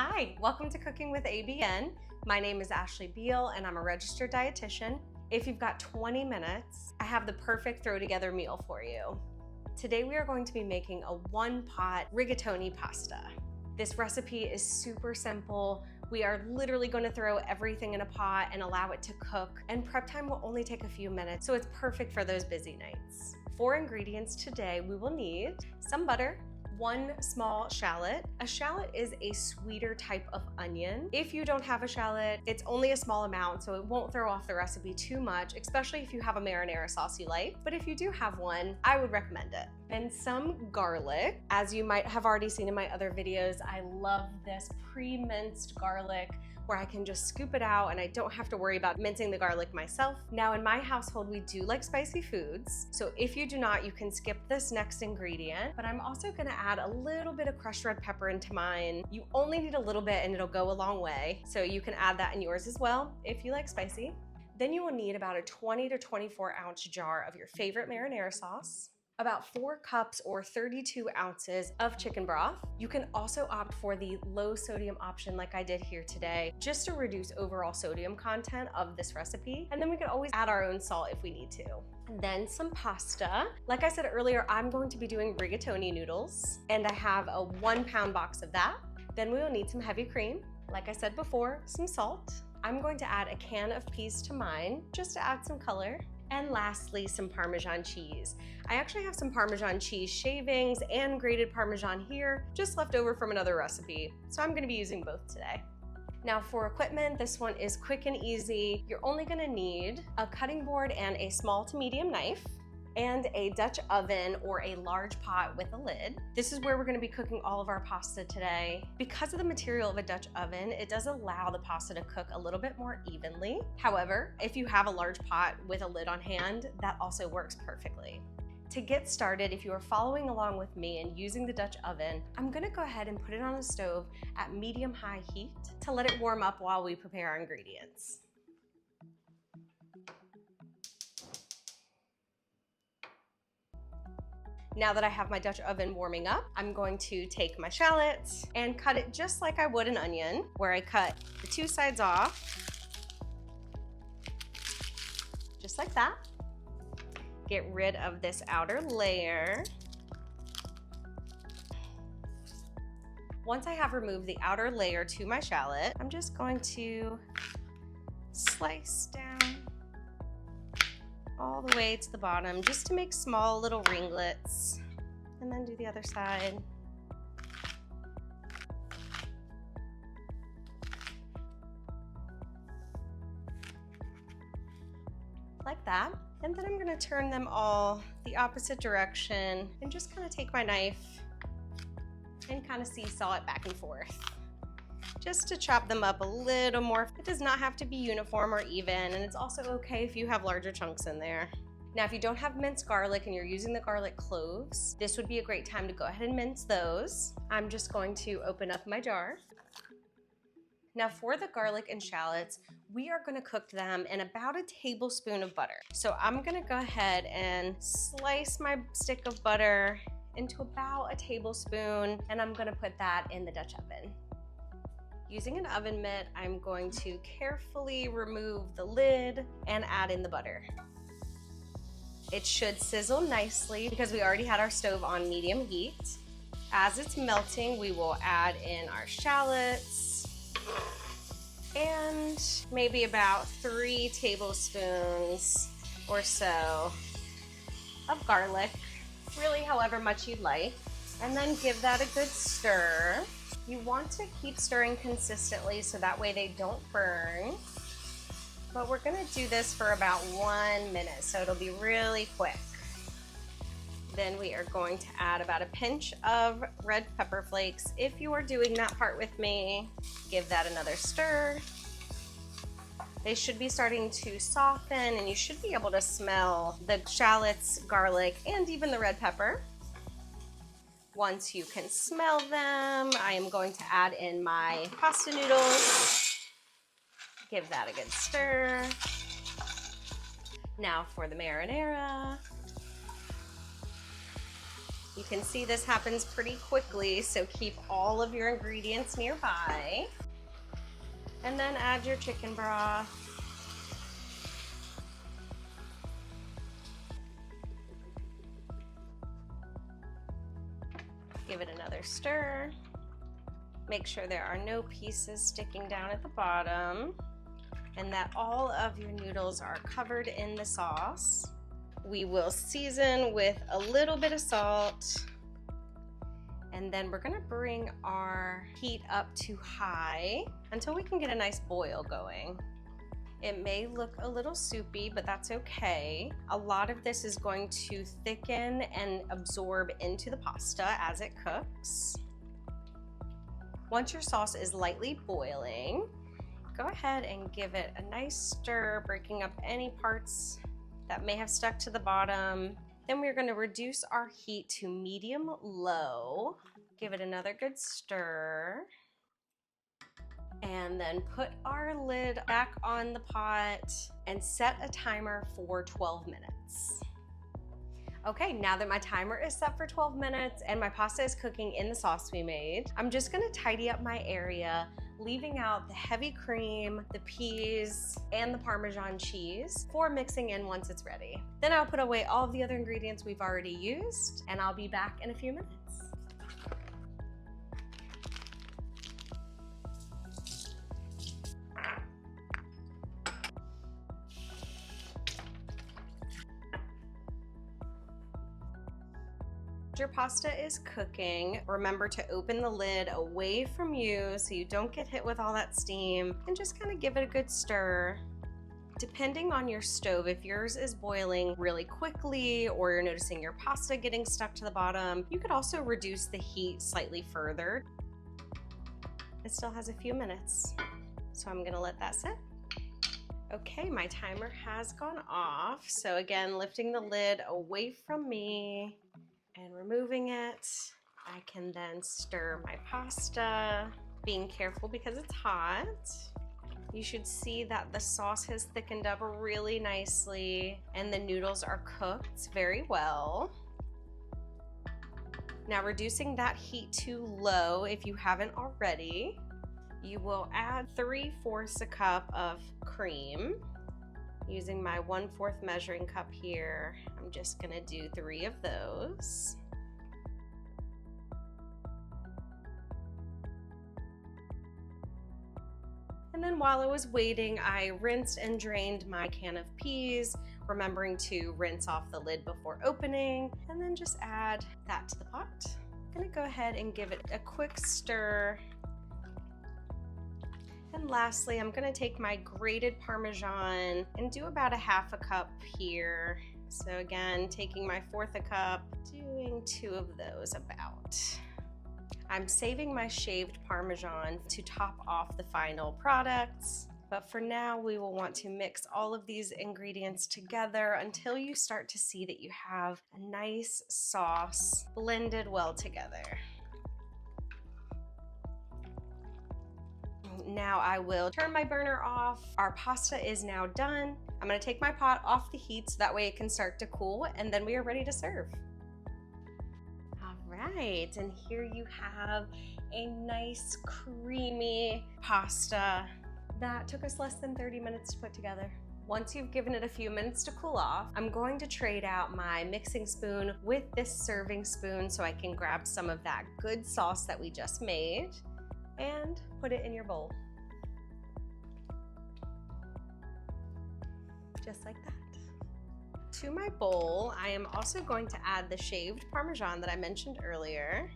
Hi, welcome to Cooking with ABN. My name is Ashley Beal and I'm a registered dietitian. If you've got 20 minutes, I have the perfect throw together meal for you. Today we are going to be making a one-pot rigatoni pasta. This recipe is super simple. We are literally going to throw everything in a pot and allow it to cook, and prep time will only take a few minutes, so it's perfect for those busy nights. For ingredients today, we will need some butter, 1 small shallot. A shallot is a sweeter type of onion. If you don't have a shallot, it's only a small amount, so it won't throw off the recipe too much, especially if you have a marinara sauce you like. But if you do have one, I would recommend it. And some garlic. As you might have already seen in my other videos, I love this pre-minced garlic where I can just scoop it out and I don't have to worry about mincing the garlic myself. Now in my household, we do like spicy foods. So if you do not, you can skip this next ingredient, but I'm also gonna add a little bit of crushed red pepper into mine. You only need a little bit and it'll go a long way. So you can add that in yours as well if you like spicy. Then you will need about a 20 to 24 ounce jar of your favorite marinara sauce, about 4 cups or 32 ounces of chicken broth. You can also opt for the low sodium option like I did here today, just to reduce overall sodium content of this recipe. And then we can always add our own salt if we need to. And then some pasta. Like I said earlier, I'm going to be doing rigatoni noodles, and I have a 1 pound box of that. Then we will need some heavy cream. Like I said before, some salt. I'm going to add a can of peas to mine, just to add some color. And lastly, some Parmesan cheese. I actually have some Parmesan cheese shavings and grated Parmesan here, just left over from another recipe. So I'm gonna be using both today. Now for equipment, this one is quick and easy. You're only gonna need a cutting board and a small to medium knife, and a Dutch oven or a large pot with a lid. This is where we're gonna be cooking all of our pasta today. Because of the material of a Dutch oven, it does allow the pasta to cook a little bit more evenly. However, if you have a large pot with a lid on hand, that also works perfectly. To get started, if you are following along with me and using the Dutch oven, I'm gonna go ahead and put it on the stove at medium-high heat to let it warm up while we prepare our ingredients. Now that I have my Dutch oven warming up, I'm going to take my shallots and cut it just like I would an onion, where I cut the 2 sides off, just like that. Get rid of this outer layer. Once I have removed the outer layer to my shallot, I'm just going to slice down all the way to the bottom, just to make small little ringlets, and then do the other side. Like that. And then I'm gonna turn them all the opposite direction and just kind of take my knife and kind of seesaw it back and forth, just to chop them up a little more. It does not have to be uniform or even, and it's also okay if you have larger chunks in there. Now, if you don't have minced garlic and you're using the garlic cloves, this would be a great time to go ahead and mince those. I'm just going to open up my jar. Now for the garlic and shallots, we are gonna cook them in about a tablespoon of butter. So I'm gonna go ahead and slice my stick of butter into about a tablespoon, and I'm gonna put that in the Dutch oven. Using an oven mitt, I'm going to carefully remove the lid and add in the butter. It should sizzle nicely because we already had our stove on medium heat. As it's melting, we will add in our shallots and maybe about 3 tablespoons or so of garlic, really however much you'd like, and then give that a good stir. You want to keep stirring consistently so that way they don't burn. But we're gonna do this for about 1 minute, so it'll be really quick. Then we are going to add about a pinch of red pepper flakes. If you are doing that part with me, give that another stir. They should be starting to soften, and you should be able to smell the shallots, garlic, and even the red pepper. Once you can smell them, I am going to add in my pasta noodles. Give that a good stir. Now for the marinara. You can see this happens pretty quickly, so keep all of your ingredients nearby. And then add your chicken broth. Give it another stir. Make sure there are no pieces sticking down at the bottom and that all of your noodles are covered in the sauce. We will season with a little bit of salt, and then we're gonna bring our heat up to high until we can get a nice boil going. It may look a little soupy, but that's okay. A lot of this is going to thicken and absorb into the pasta as it cooks. Once your sauce is lightly boiling, go ahead and give it a nice stir, breaking up any parts that may have stuck to the bottom. Then we're going to reduce our heat to medium-low. Give it another good stir. And then put our lid back on the pot and set a timer for 12 minutes. Okay, now that my timer is set for 12 minutes and my pasta is cooking in the sauce we made, I'm just gonna tidy up my area, leaving out the heavy cream, the peas, and the Parmesan cheese for mixing in once it's ready. Then I'll put away all of the other ingredients we've already used, and I'll be back in a few minutes. Your pasta is cooking. Remember to open the lid away from you so you don't get hit with all that steam, and just kind of give it a good stir. Depending on your stove, if yours is boiling really quickly or you're noticing your pasta getting stuck to the bottom, you could also reduce the heat slightly further. It still has a few minutes, so I'm gonna let that sit. Okay, my timer has gone off. So again, lifting the lid away from me and removing it. I can then stir my pasta, being careful because it's hot. You should see that the sauce has thickened up really nicely and the noodles are cooked very well. Now, reducing that heat to low if you haven't already, you will add 3/4 a cup of cream. Using my 1/4 measuring cup here, I'm just gonna do 3 of those. And then while I was waiting, I rinsed and drained my can of peas, remembering to rinse off the lid before opening, and then just add that to the pot. I'm gonna go ahead and give it a quick stir. And lastly, I'm gonna take my grated Parmesan and do about 1/2 cup here. So again, taking my 1/4 cup, doing 2 of those about. I'm saving my shaved Parmesan to top off the final products. But for now, we will want to mix all of these ingredients together until you start to see that you have a nice sauce blended well together. Now I will turn my burner off. Our pasta is now done. I'm gonna take my pot off the heat so that way it can start to cool, and then we are ready to serve. All right, and here you have a nice creamy pasta that took us less than 30 minutes to put together. Once you've given it a few minutes to cool off, I'm going to trade out my mixing spoon with this serving spoon so I can grab some of that good sauce that we just made and put it in your bowl. Just like that. To my bowl, I am also going to add the shaved Parmesan that I mentioned earlier.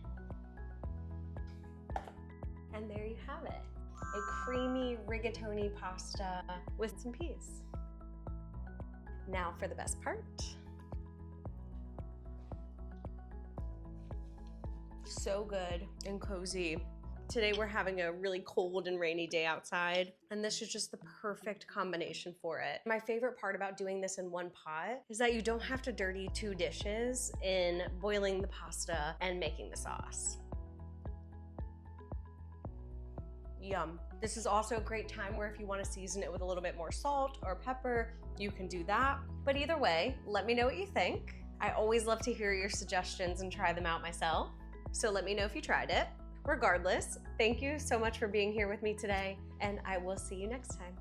And there you have it, a creamy rigatoni pasta with some peas. Now for the best part. So good and cozy. Today we're having a really cold and rainy day outside, and this is just the perfect combination for it. My favorite part about doing this in one pot is that you don't have to dirty 2 dishes in boiling the pasta and making the sauce. Yum. This is also a great time where if you want to season it with a little bit more salt or pepper, you can do that. But either way, let me know what you think. I always love to hear your suggestions and try them out myself. So let me know if you tried it. Regardless, thank you so much for being here with me today, and I will see you next time.